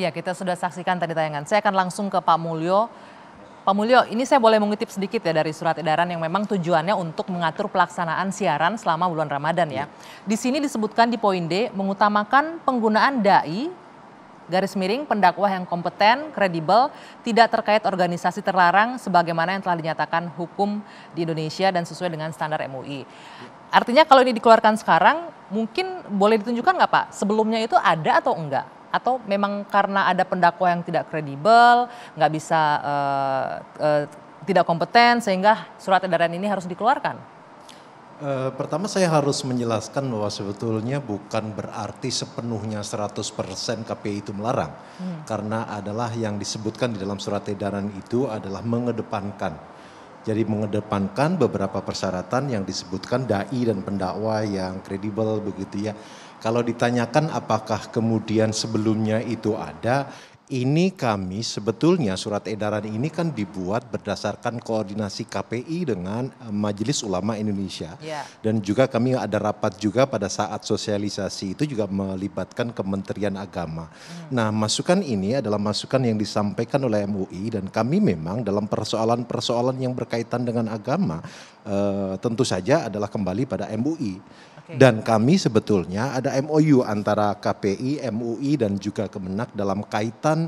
Iya, kita sudah saksikan tadi tayangan. Saya akan langsung ke Pak Mulyo. Pak Mulyo, ini saya boleh mengutip sedikit ya dari surat edaran yang memang tujuannya untuk mengatur pelaksanaan siaran selama bulan Ramadan ya. Di sini disebutkan di poin D, mengutamakan penggunaan dai garis miring pendakwah yang kompeten, kredibel, tidak terkait organisasi terlarang sebagaimana yang telah dinyatakan hukum di Indonesia dan sesuai dengan standar MUI. Artinya kalau ini dikeluarkan sekarang, mungkin boleh ditunjukkan nggak Pak, sebelumnya itu ada atau enggak? Atau memang karena ada pendakwah yang tidak kredibel, nggak bisa, tidak kompeten, sehingga surat edaran ini harus dikeluarkan? Pertama saya harus menjelaskan bahwa sebetulnya bukan berarti sepenuhnya 100% KPI itu melarang. Karena adalah yang disebutkan di dalam surat edaran itu adalah mengedepankan. Jadi mengedepankan beberapa persyaratan yang disebutkan dai dan pendakwa yang kredibel begitu ya. Kalau ditanyakan apakah kemudian sebelumnya itu ada, ini kami sebetulnya surat edaran ini kan dibuat berdasarkan koordinasi KPI dengan Majelis Ulama Indonesia. Dan juga kami ada rapat juga pada saat sosialisasi itu juga melibatkan Kementerian Agama. Nah, masukan ini adalah masukan yang disampaikan oleh MUI dan kami memang dalam persoalan-persoalan yang berkaitan dengan agama tentu saja adalah kembali pada MUI. Dan kami sebetulnya ada MOU antara KPI, MUI dan juga Kemenak dalam kaitan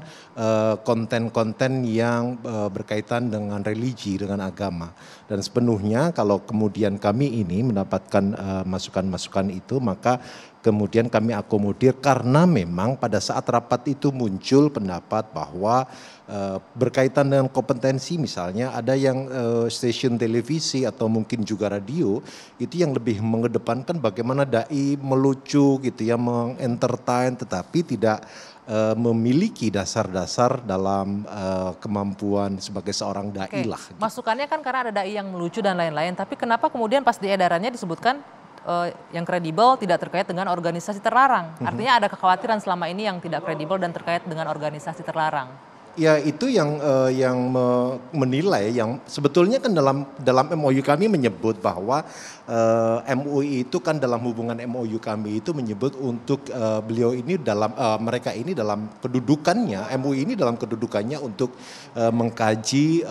konten-konten yang berkaitan dengan religi, dengan agama. Dan sepenuhnya kalau kemudian kami ini mendapatkan masukan-masukan itu, maka kemudian kami akomodir karena memang pada saat rapat itu muncul pendapat bahwa berkaitan dengan kompetensi, misalnya ada yang stasiun televisi atau mungkin juga radio itu yang lebih mengedepankan bagaimana dai melucu gitu ya, mengentertain, tetapi tidak memiliki dasar-dasar dalam kemampuan sebagai seorang dai lah. Gitu. Masukannya kan karena ada dai yang melucu dan lain-lain, tapi kenapa kemudian pas di edarannya disebutkan yang kredibel tidak terkait dengan organisasi terlarang? Artinya ada kekhawatiran selama ini yang tidak kredibel dan terkait dengan organisasi terlarang. Ya itu yang menilai, yang sebetulnya kan dalam MOU kami menyebut bahwa MUI itu kan dalam hubungan MOU kami itu menyebut untuk beliau ini dalam mereka ini dalam kedudukannya, MUI ini dalam kedudukannya untuk mengkaji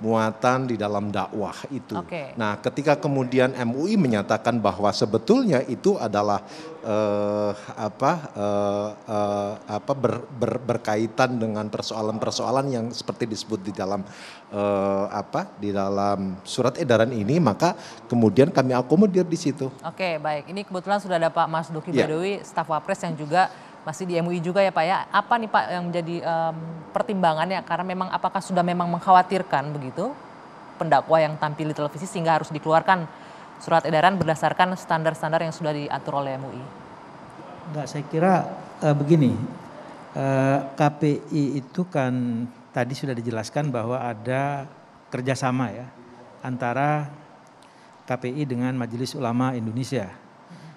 muatan di dalam dakwah itu. Nah, ketika kemudian MUI menyatakan bahwa sebetulnya itu adalah berkaitan dengan persoalan-persoalan yang seperti disebut di dalam di dalam surat edaran ini, maka kemudian kami akomodir di situ. Oke, baik. Ini kebetulan sudah ada Pak Mas Duki Badowi, staf Wapres yang juga masih di MUI juga ya Pak ya. Apa nih Pak yang menjadi pertimbangannya? Karena memang apakah sudah memang mengkhawatirkan begitu pendakwa yang tampil di televisi sehingga harus dikeluarkan surat edaran berdasarkan standar-standar yang sudah diatur oleh MUI? Enggak, saya kira begini, KPI itu kan tadi sudah dijelaskan bahwa ada kerjasama ya antara KPI dengan Majelis Ulama Indonesia.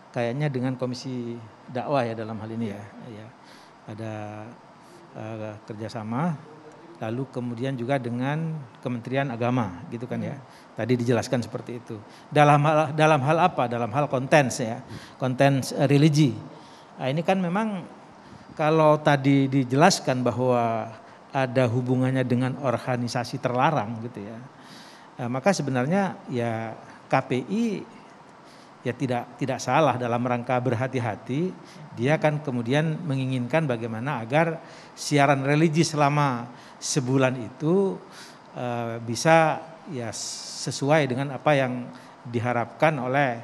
Kayaknya dengan Komisi Dakwah ya dalam hal ini ya. Ada kerjasama, lalu kemudian juga dengan Kementerian Agama gitu kan ya. Tadi dijelaskan seperti itu. Dalam hal apa? Dalam hal konten ya, konten religi. Nah, ini kan memang kalau tadi dijelaskan bahwa ada hubungannya dengan organisasi terlarang gitu ya. Maka sebenarnya ya KPI ya tidak salah dalam rangka berhati-hati. Dia kan kemudian menginginkan bagaimana agar siaran religi selama sebulan itu bisa ya sesuai dengan apa yang diharapkan oleh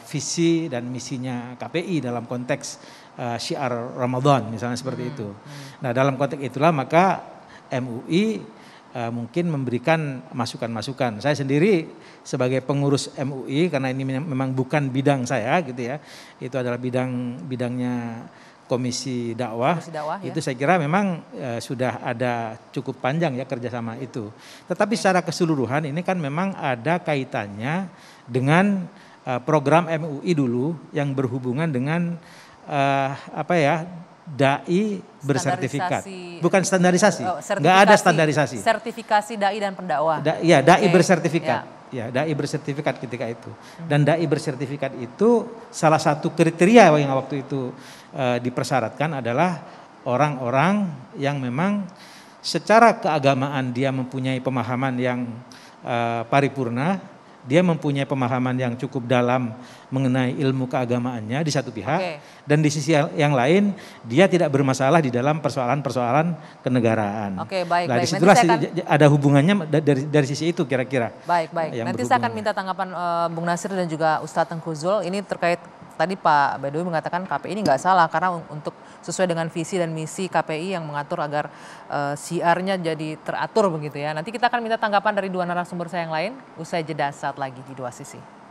visi dan misinya KPI dalam konteks syiar Ramadan misalnya seperti itu. Nah, dalam konteks itulah maka MUI mungkin memberikan masukan-masukan. Saya sendiri sebagai pengurus MUI karena ini memang bukan bidang saya gitu ya. Itu adalah bidangnya Komisi Dakwah itu saya kira memang sudah ada cukup panjang ya kerjasama itu. Tetapi secara keseluruhan ini kan memang ada kaitannya dengan program MUI dulu yang berhubungan dengan dai bersertifikat, bukan standarisasi, nggak ada standarisasi. Sertifikasi dai dan pendakwah. Dai bersertifikat. Ya, dai bersertifikat ketika itu. Dan dai bersertifikat itu salah satu kriteria yang waktu itu dipersyaratkan adalah orang-orang yang memang secara keagamaan dia mempunyai pemahaman yang paripurna, dia mempunyai pemahaman yang cukup dalam mengenai ilmu keagamaannya di satu pihak, dan di sisi yang lain dia tidak bermasalah di dalam persoalan-persoalan kenegaraan. Oke, baik, nah, baik. disitulah ada hubungannya dari sisi itu kira-kira. Baik, baik. Nanti saya akan minta tanggapan Bung Nasir dan juga Ustadz Tengku Zul. Ini terkait tadi Pak Badowi mengatakan KPI ini nggak salah karena untuk sesuai dengan visi dan misi KPI yang mengatur agar siarnya jadi teratur begitu ya. Nanti kita akan minta tanggapan dari dua narasumber saya yang lain usai jeda saat lagi di Dua Sisi.